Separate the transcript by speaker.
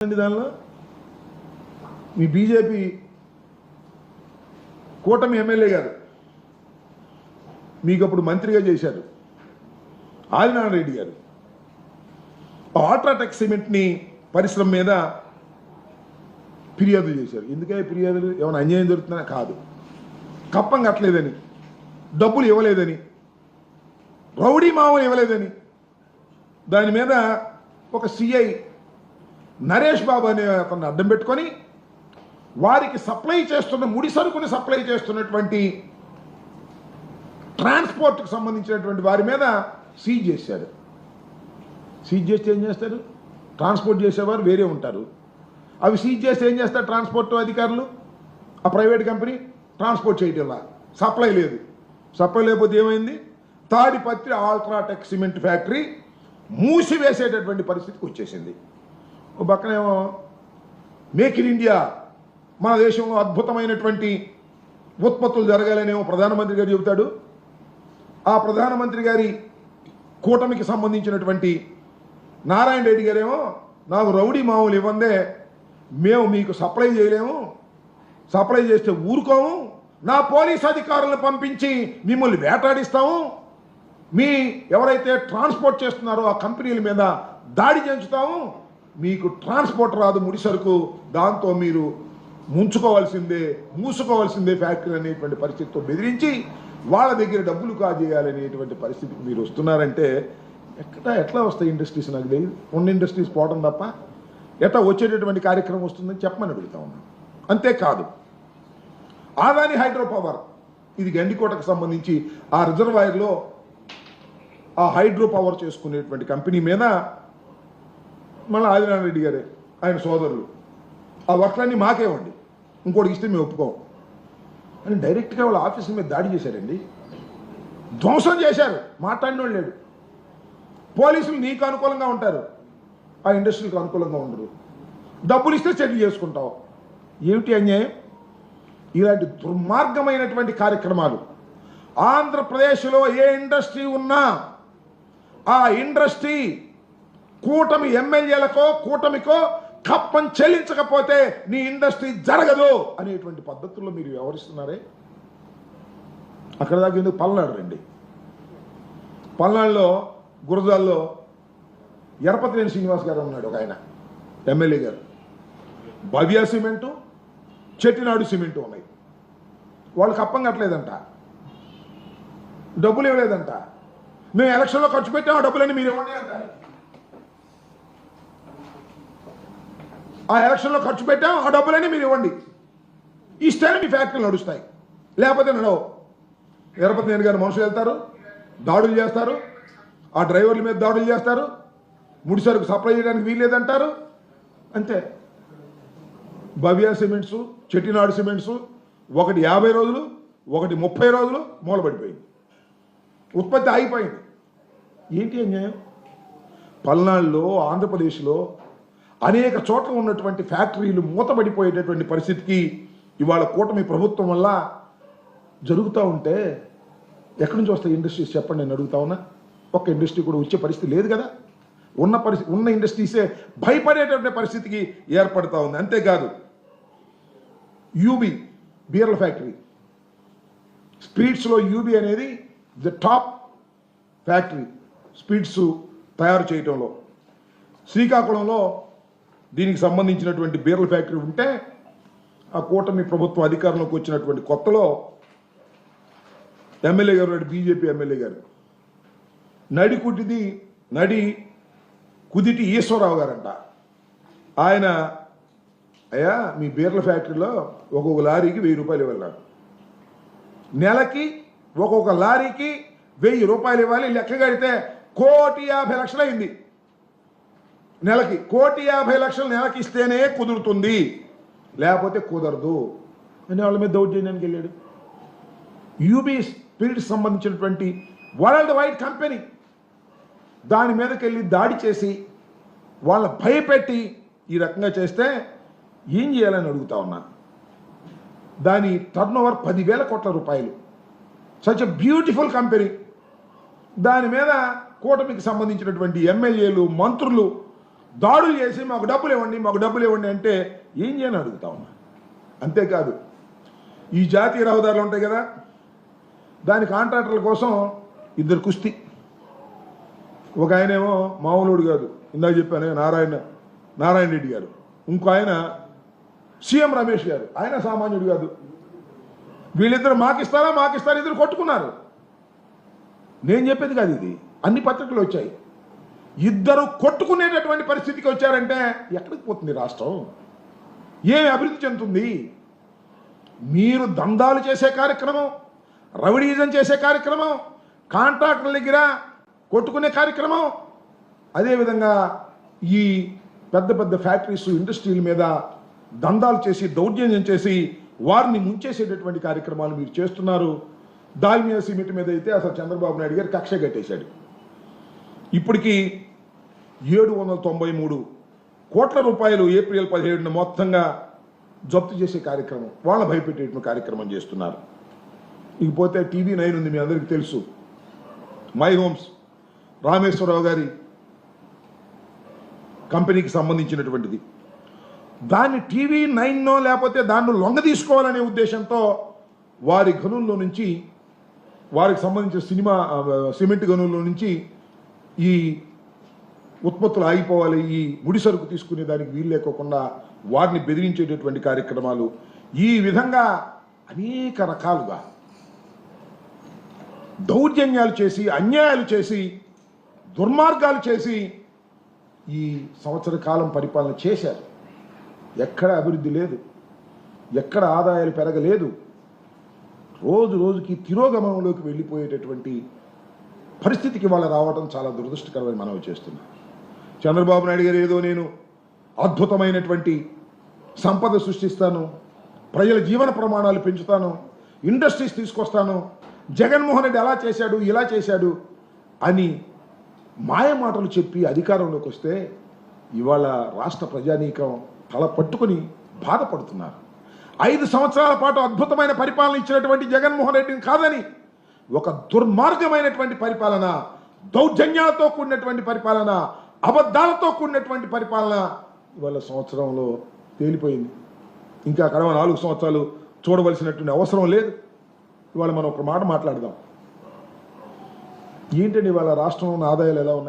Speaker 1: దానిలో మీ బీజేపీ కూటమి ఎమ్మెల్యే గారు మీకు అప్పుడు మంత్రిగా చేశారు ఆదినారాయణ రెడ్డి గారు. అల్ట్రాటెక్ సిమెంట్ని పరిశ్రమ మీద ఫిర్యాదులు చేశారు. ఎందుకే ఫిర్యాదులు? ఏమైనా అన్యాయం జరుగుతుందా? కాదు, కప్పం కట్టలేదని, డబ్బులు ఇవ్వలేదని, రౌడీ మామూలు ఇవ్వలేదని దాని మీద ఒక సిఐ నరేష్ బాబు అనే అతన్ని అడ్డం పెట్టుకొని వారికి సప్లై చేస్తున్న ముడి సరుకుని సప్లై చేస్తున్నటువంటి ట్రాన్స్పోర్ట్కి సంబంధించినటువంటి వారి మీద సీజ్ చేశాడు. సీజ్ చేస్తే ఏం చేస్తారు? ట్రాన్స్పోర్ట్ చేసేవారు వేరే ఉంటారు. అవి సీజ్ చేస్తే ఏం చేస్తారు ట్రాన్స్పోర్ట్ అధికారులు? ఆ ప్రైవేట్ కంపెనీ ట్రాన్స్పోర్ట్ చేయటంలా, సప్లై లేదు. సప్లై లేకపోతే ఏమైంది? తాడిపత్రి అల్ట్రాటెక్ సిమెంట్ ఫ్యాక్టరీ మూసివేసేటటువంటి పరిస్థితికి వచ్చేసింది. ఒక పక్కనేమో మేక్ ఇన్ ఇండియా, మన దేశంలో అద్భుతమైనటువంటి ఉత్పత్తులు జరగాలనేమో ప్రధానమంత్రి గారు చెబుతాడు. ఆ ప్రధానమంత్రి గారి కూటమికి సంబంధించినటువంటి నారాయణ రెడ్డి గారేమో నాకు రౌడీ మామూలు ఇవ్వందే, మేము మీకు సప్లై చేయలేము, సప్లై చేస్తే ఊరుకోము, నా పోలీస్ అధికారులను పంపించి మిమ్మల్ని వేటాడిస్తాము, మీ ఎవరైతే ట్రాన్స్పోర్ట్ చేస్తున్నారో ఆ కంపెనీల మీద దాడి చేయించుతాము, మీకు ట్రాన్స్పోర్ట్ రాదు ముడి సరుకు, దాంతో మీరు మూసుకోవాల్సిందే ఫ్యాక్టరీ అనేటువంటి పరిస్థితితో బెదిరించి వాళ్ళ దగ్గర డబ్బులు కాజేయాలనేటువంటి పరిస్థితికి మీరు వస్తున్నారంటే ఎట్లా వస్తాయి ఇండస్ట్రీస్? నాకు తెలియదు. ఉన్న ఇండస్ట్రీస్ పోవడం తప్ప ఎట్లా వచ్చేటటువంటి కార్యక్రమం వస్తుందని చెప్పమని అడుగుతా ఉన్నాను. అంతేకాదు, ఆదాని హైడ్రో పవర్, ఇది గండికోటకు సంబంధించి ఆ రిజర్వాయర్లో ఆ హైడ్రో పవర్ చేసుకునేటువంటి కంపెనీ మీద మళ్ళీ ఆదినారాయణ రెడ్డి గారే ఆయన సోదరులు ఆ వర్క్లన్నీ మాకేవ్వండి, ఇంకోటికి ఇస్తే మేము ఒప్పుకోం అని డైరెక్ట్గా వాళ్ళ ఆఫీసుల మీద దాడి చేశారండి. ధ్వంసం చేశారు. మాట్లాడిన వాళ్ళు లేడు. పోలీసులు నీకు అనుకూలంగా ఉంటారు, ఆ ఇండస్ట్రీకి అనుకూలంగా ఉండరు. డబ్బులు ఇస్తే సెటిల్ చేసుకుంటావు. ఏమిటి అన్యాయం? ఇలాంటి దుర్మార్గమైనటువంటి కార్యక్రమాలు ఆంధ్రప్రదేశ్లో ఏ ఇండస్ట్రీ ఉన్నా ఆ ఇండస్ట్రీ కూటమి ఎమ్మెల్యేలకో కూటమికో కప్పం చెల్లించకపోతే నీ ఇండస్ట్రీ జరగదు అనేటువంటి పద్ధతుల్లో మీరు వ్యవహరిస్తున్నారే. అక్కడ దాకా ఎందుకు పల్నాడు రండి. పల్నాడులో గురజాల్లో ఎరపతినేని శ్రీనివాస్ గారు ఉన్నాడు, ఒక ఆయన ఎమ్మెల్యే గారు. భవ్య సిమెంటు, చెట్టినాడు సిమెంటు ఉన్నాయి. వాళ్ళు కప్పం కట్టలేదంట, డబ్బులు ఇవ్వలేదంట. మేము ఎలక్షన్లో ఖర్చు పెట్టాం, ఆ డబ్బులన్నీ మీరు ఇవ్వండి అంటారు. ఆ ఎలక్షన్లో ఖర్చు పెట్టాం, ఆ డబ్బులన్నీ మీరు ఇవ్వండి, ఇస్తేనే మీ ఫ్యాక్టరీలు నడుస్తాయి, లేకపోతే నడవు. ఎరపతినేని గారు మనుషులు వెళ్తారు, దాడులు చేస్తారు, ఆ డ్రైవర్ల మీద దాడులు చేస్తారు, ముడి సరుకు సప్లై చేయడానికి వీల్లేదంటారు. అంతే. భవ్య సిమెంట్స్, చెట్టినాడు సిమెంట్స్ ఒకటి 50 రోజులు, ఒకటి 30 రోజులు మూలబడిపోయింది, ఉత్పత్తి ఆగిపోయింది. ఏంటి అన్యాయం? పల్నాడులో ఆంధ్రప్రదేశ్లో అనేక చోట్ల ఉన్నటువంటి ఫ్యాక్టరీలు మూతబడిపోయేటటువంటి పరిస్థితికి ఇవాళ కూటమి ప్రభుత్వం వల్ల జరుగుతూ ఉంటే ఎక్కడి నుంచి వస్తాయి ఇండస్ట్రీస్ చెప్పండి? నేను అడుగుతా ఉన్నా. ఒక్క ఇండస్ట్రీ కూడా వచ్చే పరిస్థితి లేదు కదా. ఉన్న ఇండస్ట్రీసే భయపడేటటువంటి పరిస్థితికి ఏర్పడుతూ ఉంది. అంతేకాదు, యూబీ బీర్ల ఫ్యాక్టరీ, స్పీడ్స్లో యూబీ అనేది ది టాప్ ఫ్యాక్టరీ స్పీడ్స్ తయారు చేయటంలో. శ్రీకాకుళంలో దీనికి సంబంధించినటువంటి బీర్ల ఫ్యాక్టరీ ఉంటే ఆ కూటమి ప్రభుత్వం అధికారంలోకి వచ్చినటువంటి కొత్తలో ఎమ్మెల్యే గారు, బీజేపీ ఎమ్మెల్యే గారు నడి కుదిటి ఈశ్వరరావు గారంట. ఆయన, అయ్యా మీ బీర్ల ఫ్యాక్టరీలో ఒక్కొక్క లారీకి 1000 రూపాయలు ఇవ్వాలి, నెలకి ఒక్కొక్క లారీకి 1000 రూపాయలు ఇవ్వాలి, లెక్క కడితే 1,50,00,000 అయింది. నెలకి 1,50,00,000 నెలకి ఇస్తేనే కుదురుతుంది, లేకపోతే కుదరదు అని వాళ్ళ మీద దౌర్జన్యానికి వెళ్ళాడు. యూబీ స్పిరిట్స్ సంబంధించినటువంటి వరల్డ్ వైడ్ కంపెనీ దాని మీదకి వెళ్ళి దాడి చేసి వాళ్ళ భయపెట్టి ఈ రకంగా చేస్తే ఏం చేయాలని అడుగుతా ఉన్నా. దాని టర్నోవర్ 10,000 కోట్ల రూపాయలు. Such a beautiful company. దాని మీద కూటమికి సంబంధించినటువంటి ఎమ్మెల్యేలు, మంత్రులు దాడులు చేసి మాకు డబ్బులు ఇవ్వండి అంటే ఏం చేయని అడుగుతా ఉన్నా. అంతేకాదు ఈ జాతీయ రహదారులు ఉంటాయి కదా, దాని కాంట్రాక్టర్ల కోసం ఇద్దరు కుస్తీ. ఒక ఆయనేమో మామూలుడు కాదు, ఇందాక చెప్పాను నారాయణ రెడ్డి గారు. ఇంకో ఆయన సీఎం రమేష్ గారు, ఆయన సామాన్యుడు కాదు. వీళ్ళిద్దరు మాకిస్తారా ఇద్దరు కొట్టుకున్నారు. నేను చెప్పేది కాదు, ఇది అన్ని పత్రికలు వచ్చాయి. ఇద్దరు కొట్టుకునేటటువంటి పరిస్థితికి వచ్చారంటే ఎక్కడికి పోతుంది రాష్ట్రం? ఏమి అభివృద్ధి చెందుతుంది? మీరు దందాలు చేసే కార్యక్రమం, రౌడీజం చేసే కార్యక్రమం, కాంట్రాక్టర్ల దగ్గర కొట్టుకునే కార్యక్రమం, అదేవిధంగా ఈ పెద్ద పెద్ద ఫ్యాక్టరీస్ ఇండస్ట్రీల మీద దందాలు చేసి దౌర్జన్యం చేసి వారిని ముంచేసేటటువంటి కార్యక్రమాలు మీరు చేస్తున్నారు. దాల్మియా సిమెంట్ మీద అయితే అసలు చంద్రబాబు నాయుడు గారు కక్ష కట్టేశాడు. ఇప్పటికీ 793 కోట్ల రూపాయలు ఏప్రిల్ 17న మొత్తంగా జప్తు చేసే కార్యక్రమం, వాళ్ళ భయపెట్టేటువంటి కార్యక్రమం చేస్తున్నారు. ఇకపోతే TV9 ఉంది, మీ అందరికీ తెలుసు, మై హోమ్స్ రామేశ్వరరావు గారి కంపెనీకి సంబంధించినటువంటిది. దాన్ని TV9నో లేకపోతే దాన్ని లొంగ తీసుకోవాలనే ఉద్దేశంతో వారి గనుల్లో నుంచి, వారికి సంబంధించిన సిమెంట్ గనుల్లో నుంచి ఈ ఉత్పత్తులు ఆగిపోవాలి, ఈ ముడి సరుకు తీసుకునే దానికి వీలు లేకోకుండా వారిని బెదిరించేటటువంటి కార్యక్రమాలు, ఈ విధంగా అనేక రకాలుగా దౌర్జన్యాలు చేసి, అన్యాయాలు చేసి, దుర్మార్గాలు చేసి ఈ సంవత్సర కాలం పరిపాలన చేశారు. ఎక్కడ అభివృద్ధి లేదు, ఎక్కడ ఆదాయాలు పెరగలేదు. రోజు రోజుకి తిరోగమనంలోకి వెళ్ళిపోయేటటువంటి పరిస్థితికి వాళ్ళు రావడం చాలా దురదృష్టకరమని మనవి చేస్తున్నాం. చంద్రబాబు నాయుడు గారు ఏదో నేను అద్భుతమైనటువంటి సంపద సృష్టిస్తాను, ప్రజల జీవన ప్రమాణాలు పెంచుతాను, ఇండస్ట్రీస్ తీసుకొస్తాను, జగన్మోహన్ రెడ్డి అలా చేశాడు ఇలా చేశాడు అని మాయమాటలు చెప్పి అధికారంలోకి వస్తే ఇవాళ రాష్ట్ర ప్రజానీకం తల పట్టుకుని బాధపడుతున్నారు. 5 సంవత్సరాల పాటు అద్భుతమైన పరిపాలన ఇచ్చినటువంటి జగన్మోహన్ రెడ్డిని కాదని ఒక దుర్మార్గమైనటువంటి పరిపాలన, దౌర్జన్యాలతో కూడినటువంటి పరిపాలన, అబద్ధాలతో కూడినటువంటి పరిపాలన ఇవాళ సంవత్సరంలో తేలిపోయింది. ఇంకా కడవ 4 సంవత్సరాలు చూడవలసినటువంటి అవసరం లేదు. ఇవాళ మనం ఒక మాట మాట్లాడదాం. ఏంటండి ఇవాళ రాష్ట్రంలో ఆదాయాలు ఎలా ఉన్నాయి?